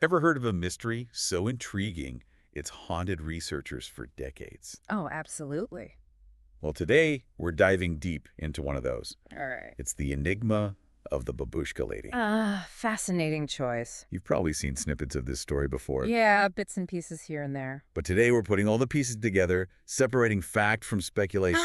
Ever heard of a mystery so intriguing it's haunted researchers for decades? Oh, absolutely. Well, today we're diving deep into one of those. All right. It's the enigma of the Babushka Lady. Fascinating choice. You've probably seen snippets of this story before, Yeah, bits and pieces here and there. but today we're putting all the pieces together, separating fact from speculation.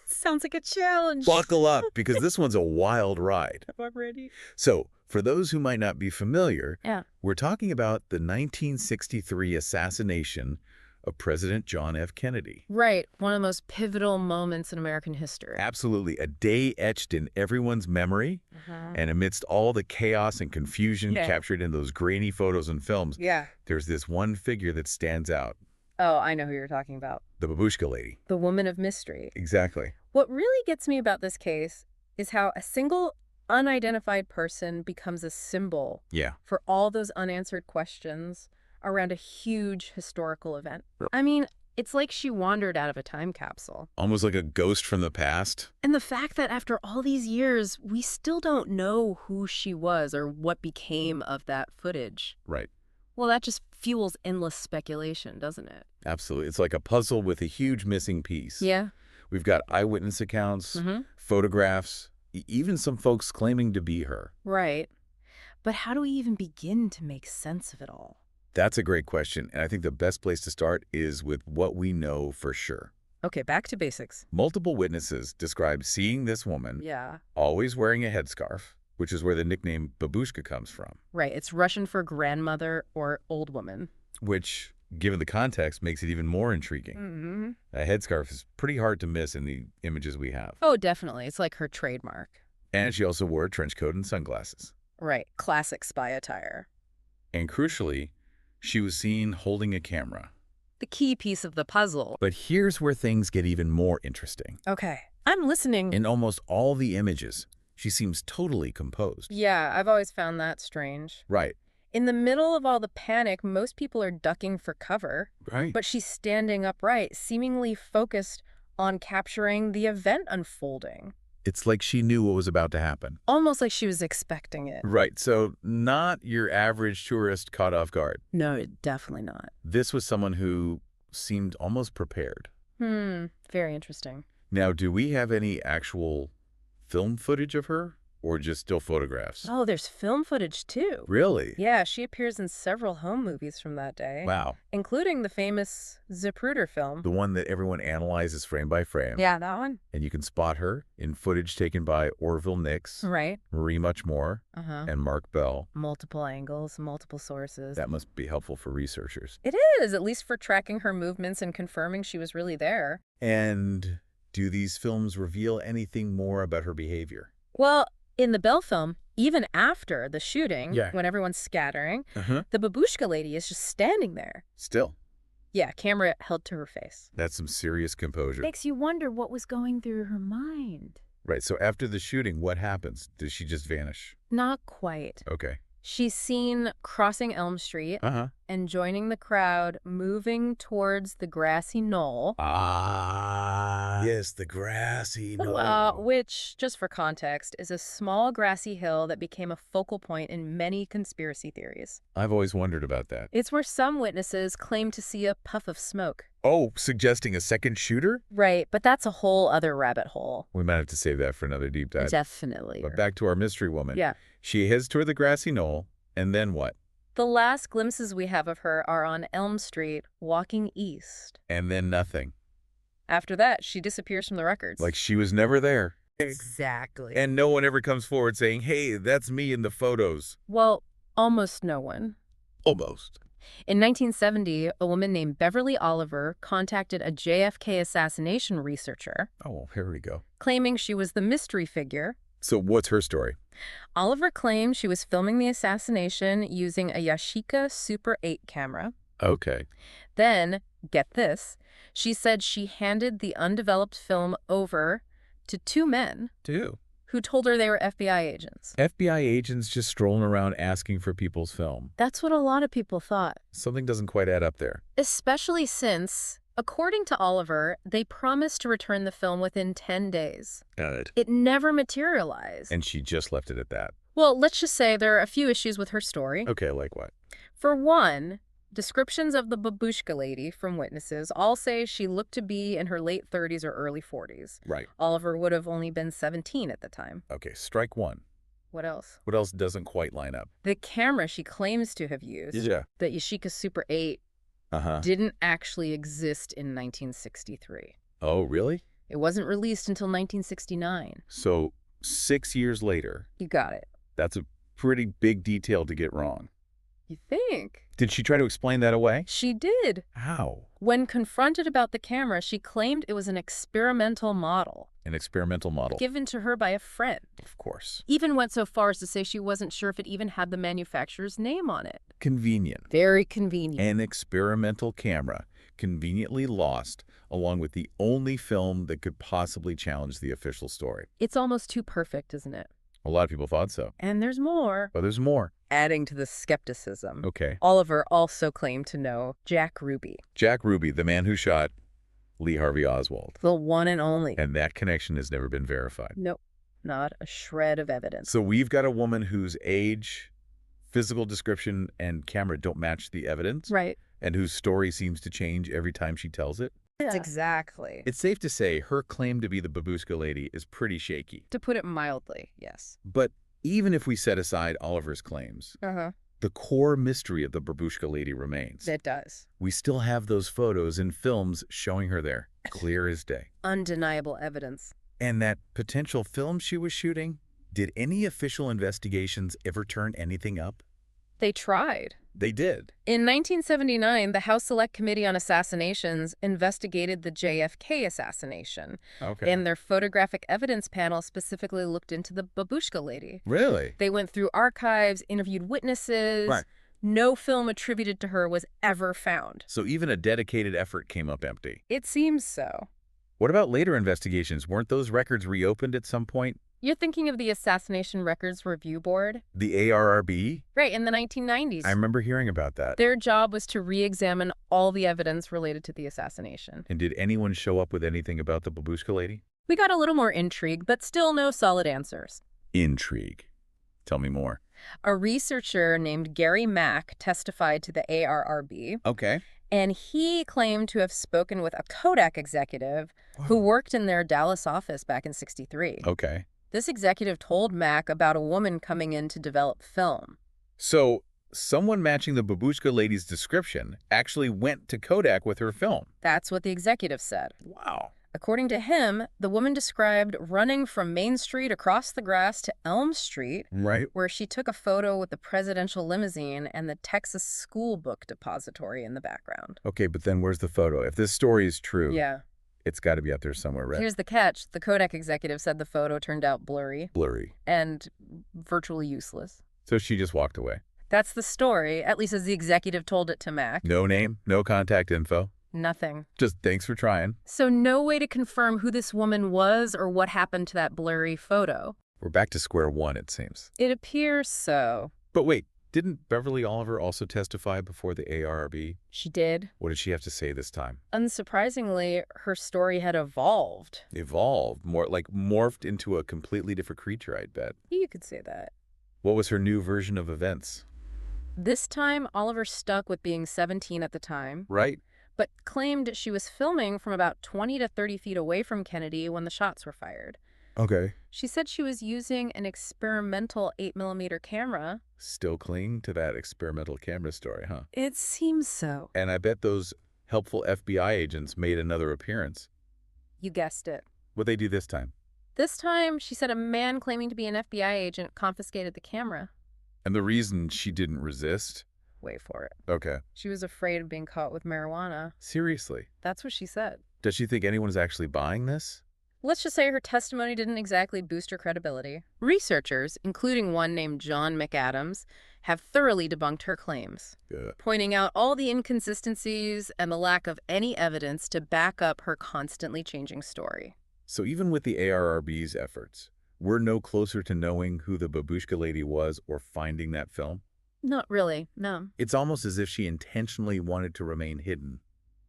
Sounds like a challenge. Buckle up, because this one's a wild ride. I'm ready. So, for those who might not be familiar, Yeah. we're talking about the 1963 assassination of President John F. Kennedy. Right. One of the most pivotal moments in American history. Absolutely, a day etched in everyone's memory, and amidst all the chaos and confusion captured in those grainy photos and films, Yeah. there's this one figure that stands out, Oh, I know who you're talking about. the Babushka Lady. The woman of mystery. Exactly. What really gets me about this case is how a single unidentified person becomes a symbol Yeah. for all those unanswered questions around a huge historical event. Yep. I mean, it's like she wandered out of a time capsule. Almost like a ghost from the past. And the fact that after all these years, we still don't know who she was or what became of that footage. Right. Well, that just fuels endless speculation, doesn't it? Absolutely. It's like a puzzle with a huge missing piece. Yeah. We've got eyewitness accounts, Mm-hmm. photographs, even some folks claiming to be her. Right. But how do we even begin to make sense of it all? That's a great question, and I think the best place to start is with what we know for sure. Okay, back to basics. Multiple witnesses describe seeing this woman Yeah. always wearing a headscarf, which is where the nickname babushka comes from, Right. It's Russian for grandmother or old woman. which, given the context, makes it even more intriguing. Mm-hmm. A headscarf is pretty hard to miss in the images we have. Oh, definitely. It's like her trademark. And she also wore a trench coat and sunglasses. Right. Classic spy attire. And crucially, she was seen holding a camera. The key piece of the puzzle. But here's where things get even more interesting. Okay. I'm listening. In almost all the images, she seems totally composed. Yeah, I've always found that strange. Right. In the middle of all the panic, most people are ducking for cover, Right. but she's standing upright, seemingly focused on capturing the event unfolding. It's like she knew what was about to happen. Almost like she was expecting it. Right. So not your average tourist caught off guard. No, definitely not. This was someone who seemed almost prepared. Very interesting. Now, do we have any actual film footage of her or just still photographs? Oh, there's film footage too. Really? Yeah, she appears in several home movies from that day. Wow. Including the famous Zapruder film. The one that everyone analyzes frame by frame. Yeah, that one. And you can spot her in footage taken by Orville Nix, Right. Marie Muchmore, and Mark Bell. Multiple angles, multiple sources. That must be helpful for researchers. It is, at least for tracking her movements and confirming she was really there. And do these films reveal anything more about her behavior? Well, in the Bell film, even after the shooting, Yeah. when everyone's scattering, the Babushka Lady is just standing there. Still, Yeah, camera held to her face. that's some serious composure. Makes you wonder what was going through her mind. Right, so after the shooting, what happens? Does she just vanish? Not quite. Okay. She's seen crossing Elm Street and joining the crowd, moving towards the grassy knoll. Yes, the grassy knoll. Which, just for context, is a small grassy hill that became a focal point in many conspiracy theories. I've always wondered about that. It's where some witnesses claim to see a puff of smoke. Oh, suggesting a second shooter? Right, but that's a whole other rabbit hole. We might have to save that for another deep dive. Definitely. But back to our mystery woman. Yeah. She heads toward the grassy knoll, and then what? The last glimpses we have of her are on Elm Street, walking east. And then nothing. After that, she disappears from the records. Like she was never there. Exactly. And no one ever comes forward saying, hey, that's me in the photos. Well, almost no one. Almost. In 1970, a woman named Beverly Oliver contacted a JFK assassination researcher, Oh, here we go. claiming she was the mystery figure. So what's her story? Oliver claimed she was filming the assassination using a Yashica Super 8 camera. Okay. Then, get this, she said she handed the undeveloped film over to two men Two. who told her they were FBI agents. FBI agents just strolling around asking for people's film. That's what a lot of people thought, Something doesn't quite add up there. especially since, according to Oliver, they promised to return the film within 10 days. Good. It never materialized. And she just left it at that. Well, let's just say there are a few issues with her story. Okay, like what? For one, descriptions of the Babushka Lady from witnesses all say she looked to be in her late 30s or early 40s. Right. Oliver would have only been 17 at the time. Okay, strike one. What else? What else doesn't quite line up? The camera she claims to have used, Yeah. the Yashica Super 8, didn't actually exist in 1963. Oh, really? It wasn't released until 1969. So 6 years later. You got it. That's a pretty big detail to get wrong. You think? Did she try to explain that away? She did. How? When confronted about the camera, she claimed it was an experimental model. An experimental model. Given to her by a friend. Of course. Even went so far as to say she wasn't sure if it even had the manufacturer's name on it. Convenient. Very convenient. An experimental camera, conveniently lost, along with the only film that could possibly challenge the official story. It's almost too perfect, isn't it? A lot of people thought so. And there's more. But there's more. Adding to the skepticism. Okay. Oliver also claimed to know Jack Ruby. Jack Ruby, the man who shot Lee Harvey Oswald. The one and only. And that connection has never been verified. Nope. Not a shred of evidence. So we've got a woman whose age, physical description, and camera don't match the evidence. Right. And whose story seems to change every time she tells it. Yeah. Exactly. It's safe to say her claim to be the Babushka Lady is pretty shaky. To put it mildly, yes. But even if we set aside Oliver's claims, the core mystery of the Babushka Lady remains. It does. We still have those photos and films showing her there, clear as day. Undeniable evidence. And that potential film she was shooting, did any official investigations ever turn anything up? They tried. They did. In 1979, the House Select Committee on Assassinations investigated the JFK assassination. Okay. And their photographic evidence panel specifically looked into the Babushka Lady. Really? They went through archives, interviewed witnesses. Right. No film attributed to her was ever found. So even a dedicated effort came up empty. It seems so. What about later investigations? Weren't those records reopened at some point? You're thinking of the Assassination Records Review Board? The ARRB? Right, in the 1990s. I remember hearing about that. Their job was to re-examine all the evidence related to the assassination. And did anyone show up with anything about the Babushka Lady? We got a little more intrigue, but still no solid answers. Intrigue. Tell me more. A researcher named Gary Mack testified to the ARRB. Okay. And he claimed to have spoken with a Kodak executive who worked in their Dallas office back in '63. Okay. This executive told Mack about a woman coming in to develop film. So someone matching the Babushka Lady's description actually went to Kodak with her film. That's what the executive said. Wow. According to him, the woman described running from Main Street across the grass to Elm Street, Right. where she took a photo with the presidential limousine and the Texas School Book Depository in the background. Okay, but then where's the photo? If this story is true, Yeah. it's got to be out there somewhere, right? Here's the catch. The Kodak executive said the photo turned out blurry Blurry. and virtually useless. So she just walked away. That's the story, at least as the executive told it to Mack. No name, no contact info. Nothing. Just thanks for trying. So no way to confirm who this woman was or what happened to that blurry photo. We're back to square one, it seems. It appears so. But wait, didn't Beverly Oliver also testify before the ARB? She did. What did she have to say this time? Unsurprisingly, her story had evolved. Evolved, more like morphed into a completely different creature, I'd bet. You could say that. What was her new version of events? This time, Oliver stuck with being 17 at the time, Right. but claimed she was filming from about 20 to 30 feet away from Kennedy when the shots were fired. Okay. She said she was using an experimental 8mm camera. Still clinging to that experimental camera story, huh? It seems so. And I bet those helpful FBI agents made another appearance. You guessed it. What'd they do this time? This time, she said a man claiming to be an FBI agent confiscated the camera. And the reason she didn't resist? Wait for it. Okay. She was afraid of being caught with marijuana. Seriously? That's what she said. Does she think anyone's actually buying this? Let's just say her testimony didn't exactly boost her credibility. Researchers, including one named John McAdams, have thoroughly debunked her claims, pointing out all the inconsistencies and the lack of any evidence to back up her constantly changing story. So even with the ARRB's efforts, we're no closer to knowing who the Babushka Lady was or finding that film? Not really, no. It's almost as if she intentionally wanted to remain hidden.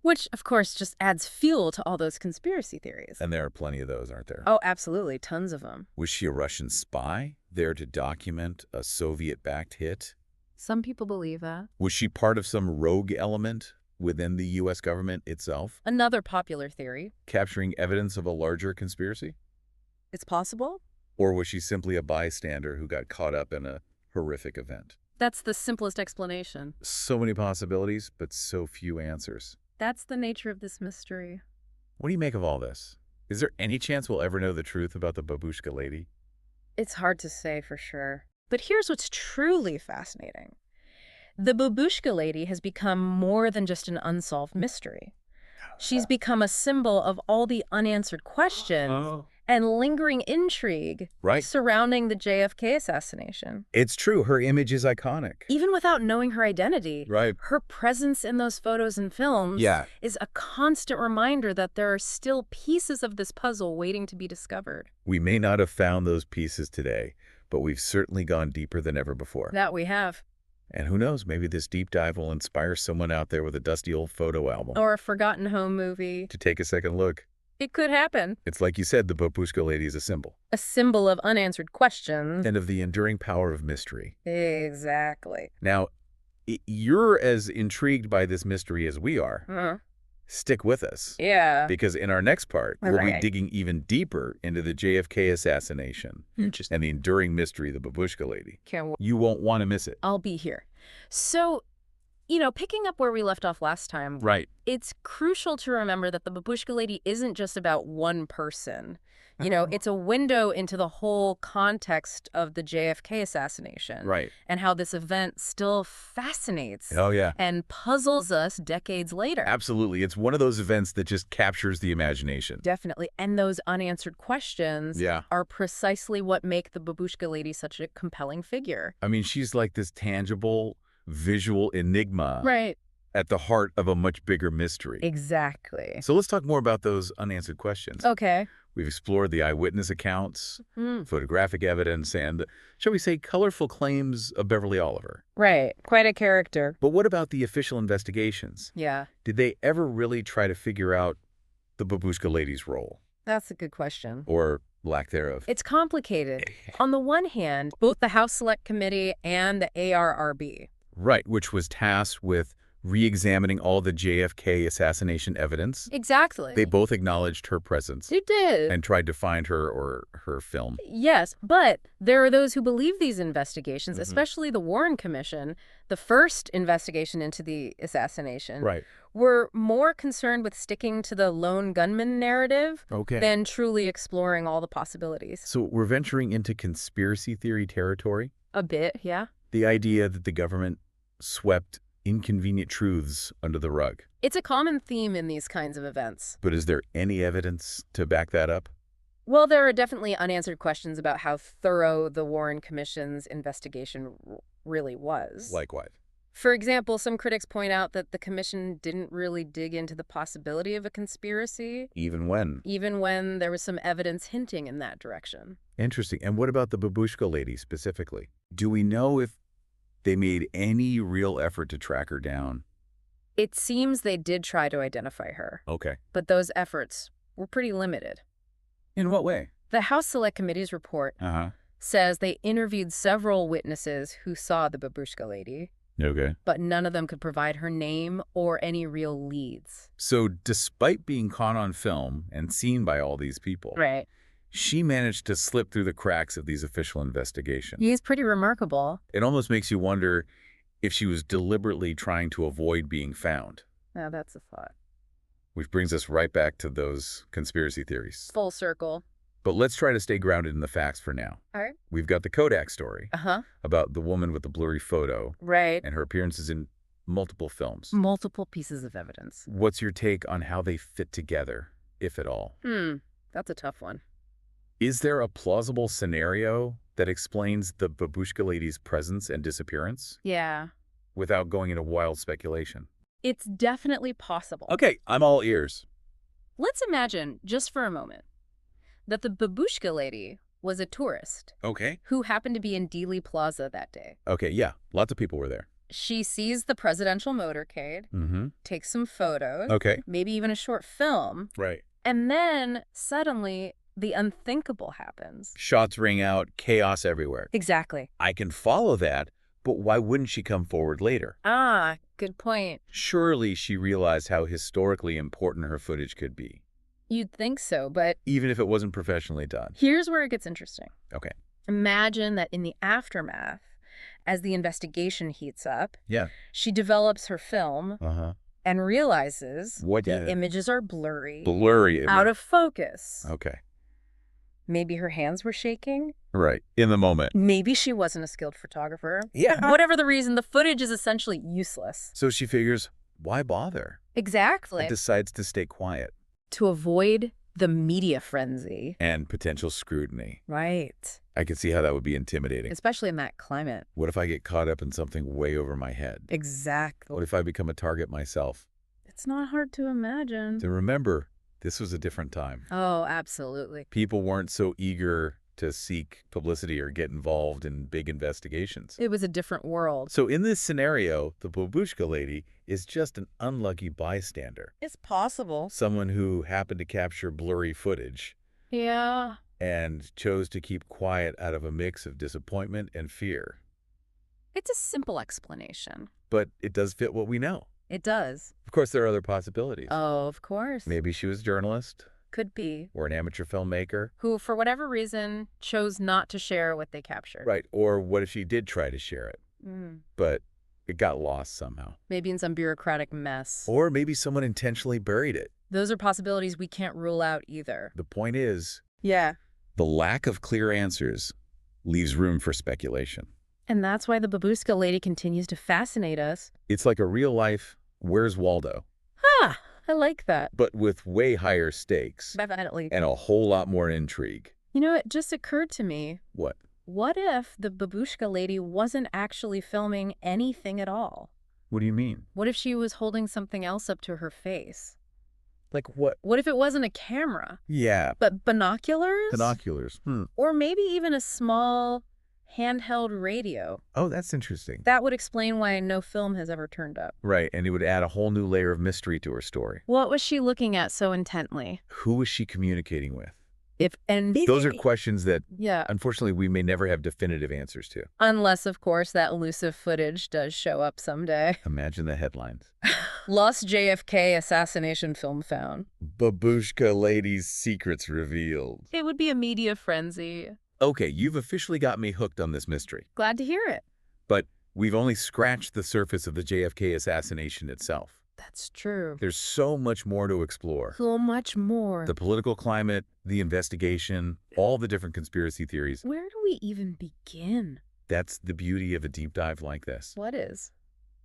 Which, of course, just adds fuel to all those conspiracy theories. And there are plenty of those, aren't there? Oh, absolutely. Tons of them. Was she a Russian spy there to document a Soviet-backed hit? Some people believe that. Was she part of some rogue element within the U.S. government itself, Another popular theory. capturing evidence of a larger conspiracy? It's possible. Or was she simply a bystander who got caught up in a horrific event? That's the simplest explanation. So many possibilities, but so few answers. That's the nature of this mystery. What do you make of all this? Is there any chance we'll ever know the truth about the Babushka Lady? It's hard to say for sure. But here's what's truly fascinating. The Babushka Lady has become more than just an unsolved mystery. She's become a symbol of all the unanswered questions and lingering intrigue surrounding the JFK assassination. It's true. Her image is iconic. Even without knowing her identity, her presence in those photos and films is a constant reminder that there are still pieces of this puzzle waiting to be discovered. We may not have found those pieces today, but we've certainly gone deeper than ever before. That we have. And who knows, maybe this deep dive will inspire someone out there with a dusty old photo album. Or a forgotten home movie. To take a second look. It could happen. It's like you said, the Babushka Lady is a symbol. A symbol of unanswered questions. And of the enduring power of mystery. Exactly. Now, you're as intrigued by this mystery as we are. Stick with us. Yeah. Because in our next part, we'll be digging even deeper into the JFK assassination. Interesting. And the enduring mystery of the Babushka Lady. Can't wait. You won't want to miss it. I'll be here. So, picking up where we left off last time, it's crucial to remember that the Babushka Lady isn't just about one person. It's a window into the whole context of the JFK assassination. And how this event still fascinates and puzzles us decades later. Absolutely. It's one of those events that just captures the imagination. Definitely. And those unanswered questions are precisely what make the Babushka Lady such a compelling figure. I mean, she's like this tangible, visual enigma at the heart of a much bigger mystery. Exactly. So let's talk more about those unanswered questions. Okay. We've explored the eyewitness accounts, photographic evidence, and, shall we say, colorful claims of Beverly Oliver. Right. Quite a character. But what about the official investigations? Yeah. Did they ever really try to figure out the Babushka Lady's role? That's a good question. Or lack thereof. It's complicated. On the one hand, both the House Select Committee and the ARRB. Right, which was tasked with re-examining all the JFK assassination evidence. Exactly. They both acknowledged her presence. They did. And tried to find her or her film. Yes, but there are those who believe these investigations, especially the Warren Commission, the first investigation into the assassination, were more concerned with sticking to the lone gunman narrative than truly exploring all the possibilities. So we're venturing into conspiracy theory territory? A bit, yeah. The idea that the government swept inconvenient truths under the rug. It's a common theme in these kinds of events. But is there any evidence to back that up? Well, there are definitely unanswered questions about how thorough the Warren Commission's investigation really was. Like what? For example, some critics point out that the commission didn't really dig into the possibility of a conspiracy. Even when? Even when there was some evidence hinting in that direction. Interesting. And what about the Babushka Lady specifically? Do we know if they made any real effort to track her down? It seems they did try to identify her. Okay. But those efforts were pretty limited. In what way? The House Select Committee's report says they interviewed several witnesses who saw the Babushka Lady. Okay. But none of them could provide her name or any real leads. So despite being caught on film and seen by all these people, she managed to slip through the cracks of these official investigations. He's pretty remarkable. It almost makes you wonder if she was deliberately trying to avoid being found. Now that's a thought. Which brings us right back to those conspiracy theories. Full circle. But let's try to stay grounded in the facts for now. All right. We've got the Kodak story about the woman with the blurry photo. And her appearances in multiple films. Multiple pieces of evidence. What's your take on how they fit together, if at all? That's a tough one. Is there a plausible scenario that explains the Babushka Lady's presence and disappearance? Yeah. Without going into wild speculation. It's definitely possible. Okay, I'm all ears. Let's imagine, just for a moment, that the Babushka Lady was a tourist. Who happened to be in Dealey Plaza that day. Okay, yeah. Lots of people were there. She sees the presidential motorcade, takes some photos, maybe even a short film. And then, suddenly, the unthinkable happens. Shots ring out, chaos everywhere. Exactly. I can follow that, But why wouldn't she come forward later? Ah, good point. Surely she realized how historically important her footage could be, You'd think so, but even if it wasn't professionally done. here's where it gets interesting. Okay. Imagine that in the aftermath, as the investigation heats up, Yeah. she develops her film and realizes the images are blurry, out of focus. Okay. Maybe her hands were shaking. Right. In the moment. Maybe she wasn't a skilled photographer. Yeah. Whatever the reason, the footage is essentially useless. So she figures, why bother? Exactly. And decides to stay quiet. To avoid the media frenzy. And potential scrutiny. Right. I can see how that would be intimidating. Especially in that climate. What if I get caught up in something way over my head? Exactly. What if I become a target myself? It's not hard to imagine. To remember, this was a different time. Oh, absolutely. People weren't so eager to seek publicity or get involved in big investigations. It was a different world. So in this scenario, the Babushka Lady is just an unlucky bystander. It's possible. Someone who happened to capture blurry footage. Yeah. And chose to keep quiet out of a mix of disappointment and fear. It's a simple explanation. But it does fit what we know. It does. Of course, there are other possibilities. Oh, of course. Maybe she was a journalist. Could be. Or an amateur filmmaker. Who, for whatever reason, chose not to share what they captured. Right. Or what if she did try to share it? But it got lost somehow. Maybe in some bureaucratic mess. Or maybe someone intentionally buried it. Those are possibilities we can't rule out either. The point is, yeah, the lack of clear answers leaves room for speculation. And that's why the Babushka Lady continues to fascinate us. It's like a real-life Where's Waldo? Ah, I like that. But with way higher stakes. Definitely. And a whole lot more intrigue. You know, it just occurred to me. What? What if the Babushka Lady wasn't actually filming anything at all? What do you mean? What if she was holding something else up to her face? Like what? What if it wasn't a camera? Yeah. But binoculars? Binoculars. Or maybe even a small handheld radio. Oh, that's interesting. That would explain why no film has ever turned up. Right, and it would add a whole new layer of mystery to her story. What was she looking at so intently? Who was she communicating with? Those are questions that, unfortunately, we may never have definitive answers to. Unless, of course, that elusive footage does show up someday. Imagine the headlines. Lost JFK assassination film found. Babushka Lady's secrets revealed. It would be a media frenzy. Okay, you've officially got me hooked on this mystery. Glad to hear it. But we've only scratched the surface of the JFK assassination itself. That's true. There's so much more to explore. So much more. The political climate, the investigation, all the different conspiracy theories. Where do we even begin? That's the beauty of a deep dive like this. What is?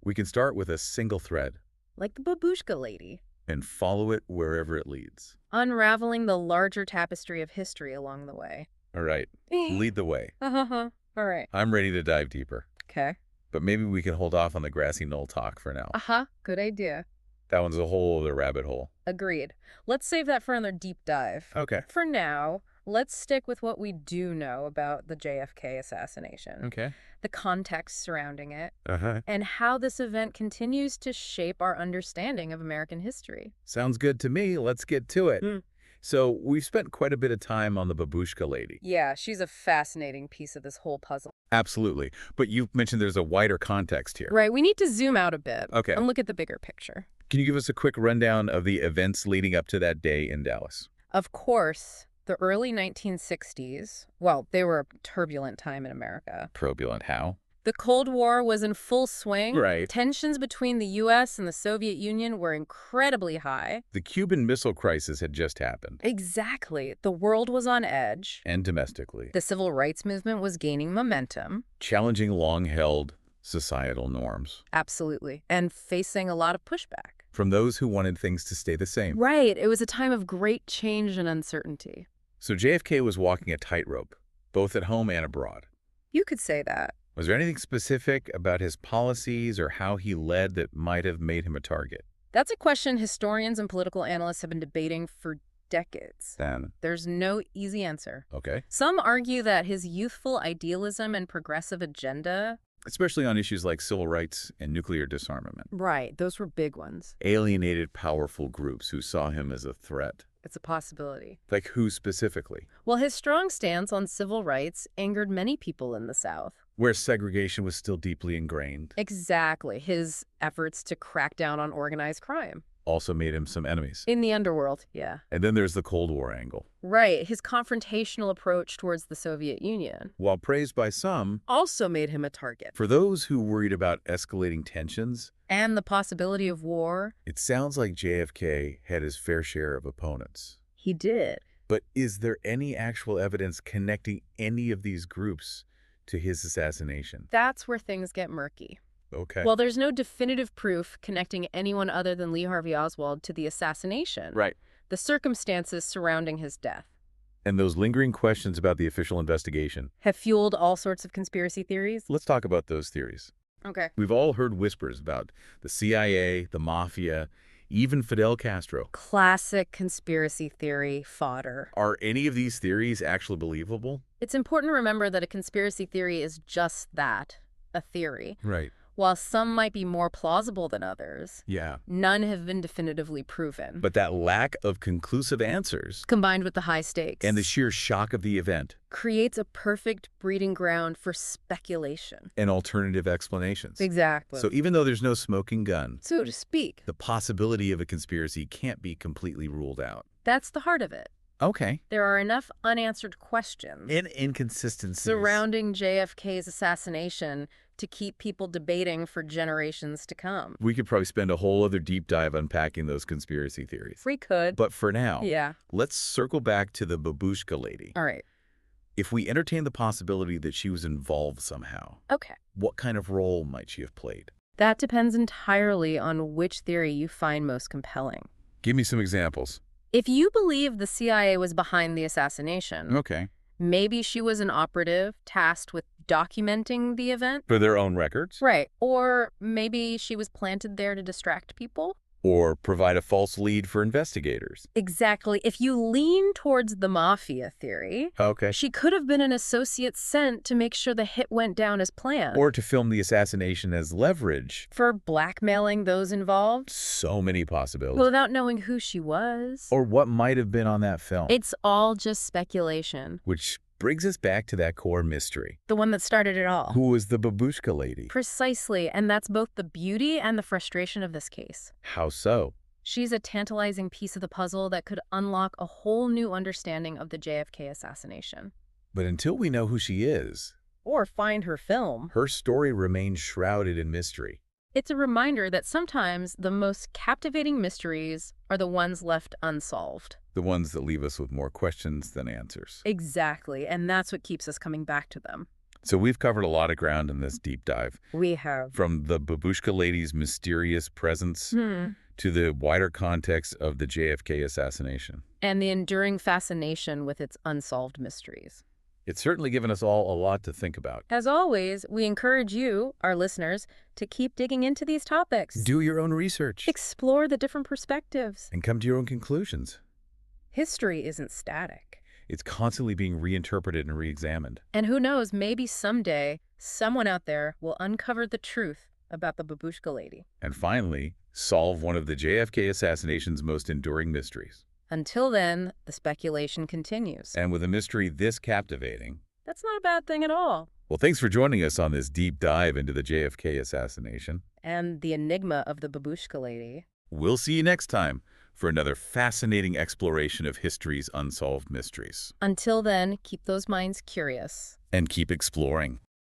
We can start with a single thread. Like the Babushka Lady. And follow it wherever it leads. Unraveling the larger tapestry of history along the way. All right. Lead the way. All right. I'm ready to dive deeper. Okay. But maybe we can hold off on the grassy knoll talk for now. Good idea. That one's a whole other rabbit hole. Agreed. Let's save that for another deep dive. Okay. For now, let's stick with what we do know about the JFK assassination. Okay. The context surrounding it. Uh-huh. And how this event continues to shape our understanding of American history. Sounds good to me. Let's get to it. So we've spent quite a bit of time on the Babushka Lady. Yeah, she's a fascinating piece of this whole puzzle. Absolutely. But you mentioned there's a wider context here. Right. We need to zoom out a bit. Okay. And look at the bigger picture. Can you give us a quick rundown of the events leading up to that day in Dallas? Of course, the early 1960s, well, they were a turbulent time in America. Turbulent how? The Cold War was in full swing. Right. Tensions between the U.S. and the Soviet Union were incredibly high. The Cuban Missile Crisis had just happened. Exactly. The world was on edge. And domestically. The civil rights movement was gaining momentum. Challenging long-held societal norms. Absolutely. And facing a lot of pushback. From those who wanted things to stay the same. Right. It was a time of great change and uncertainty. So JFK was walking a tightrope, both at home and abroad. You could say that. Was there anything specific about his policies or how he led that might have made him a target? That's a question historians and political analysts have been debating for decades. Then there's no easy answer. Okay. Some argue that his youthful idealism and progressive agenda, especially on issues like civil rights and nuclear disarmament. Right, those were big ones. Alienated powerful groups who saw him as a threat. It's a possibility. Like who specifically? Well, his strong stance on civil rights angered many people in the South. Where segregation was still deeply ingrained. Exactly. His efforts to crack down on organized crime. Also made him some enemies. In the underworld, yeah. And then there's the Cold War angle. Right. His confrontational approach towards the Soviet Union. While praised by some, Also made him a target. for those who worried about escalating tensions, And the possibility of war. it sounds like JFK had his fair share of opponents. He did. But is there any actual evidence connecting any of these groups to his assassination? That's where things get murky. Okay. Well, there's no definitive proof connecting anyone other than Lee Harvey Oswald to the assassination. Right. The circumstances surrounding his death And those lingering questions about the official investigation. have fueled all sorts of conspiracy theories. Let's talk about those theories. Okay. We've all heard whispers about the CIA, the mafia, even Fidel Castro. Classic conspiracy theory fodder. Are any of these theories actually believable? It's important to remember that a conspiracy theory is just that, a theory. Right. While some might be more plausible than others, Yeah. none have been definitively proven. But that lack of conclusive answers Combined with the high stakes and the sheer shock of the event creates a perfect breeding ground for speculation. and alternative explanations. Exactly. So even though there's no smoking gun, So to speak, the possibility of a conspiracy can't be completely ruled out. that's the heart of it. Okay. There are enough unanswered questions And inconsistencies. surrounding JFK's assassination to keep people debating for generations to come. We could probably spend a whole other deep dive unpacking those conspiracy theories. We could. But for now, Yeah. let's circle back to the Babushka Lady. All right. If we entertain the possibility that she was involved somehow, Okay. what kind of role might she have played? That depends entirely on which theory you find most compelling. Give me some examples. If you believe the CIA was behind the assassination, Okay. maybe she was an operative tasked with documenting the event. For their own records? Right. Or maybe she was planted there to distract people. Or provide a false lead for investigators? Exactly. If you lean towards the mafia theory, Okay. she could have been an associate sent to make sure the hit went down as planned. Or to film the assassination as leverage? For blackmailing those involved. So many possibilities. Without knowing who she was. Or what might have been on that film? It's all just speculation. Which brings us back to that core mystery. The one that started it all. Who was the Babushka Lady? Precisely, and that's both the beauty and the frustration of this case. How so? She's a tantalizing piece of the puzzle that could unlock a whole new understanding of the JFK assassination. But until we know who she is, Or find her film. her story remains shrouded in mystery. It's a reminder that sometimes the most captivating mysteries are the ones left unsolved. The ones that leave us with more questions than answers. Exactly, and that's what keeps us coming back to them. So we've covered a lot of ground in this deep dive. We have. From the Babushka Lady's mysterious presence to the wider context of the JFK assassination. And the enduring fascination with its unsolved mysteries. It's certainly given us all a lot to think about. As always, we encourage you, our listeners, to keep digging into these topics. Do your own research. Explore the different perspectives. And come to your own conclusions. History isn't static. It's constantly being reinterpreted and reexamined. And who knows, maybe someday, someone out there will uncover the truth about the Babushka Lady. And finally, solve one of the JFK assassination's most enduring mysteries. Until then, the speculation continues. And with a mystery this captivating, That's not a bad thing at all. well, thanks for joining us on this deep dive into the JFK assassination. And the enigma of the Babushka Lady. We'll see you next time for another fascinating exploration of history's unsolved mysteries. Until then, keep those minds curious. And keep exploring.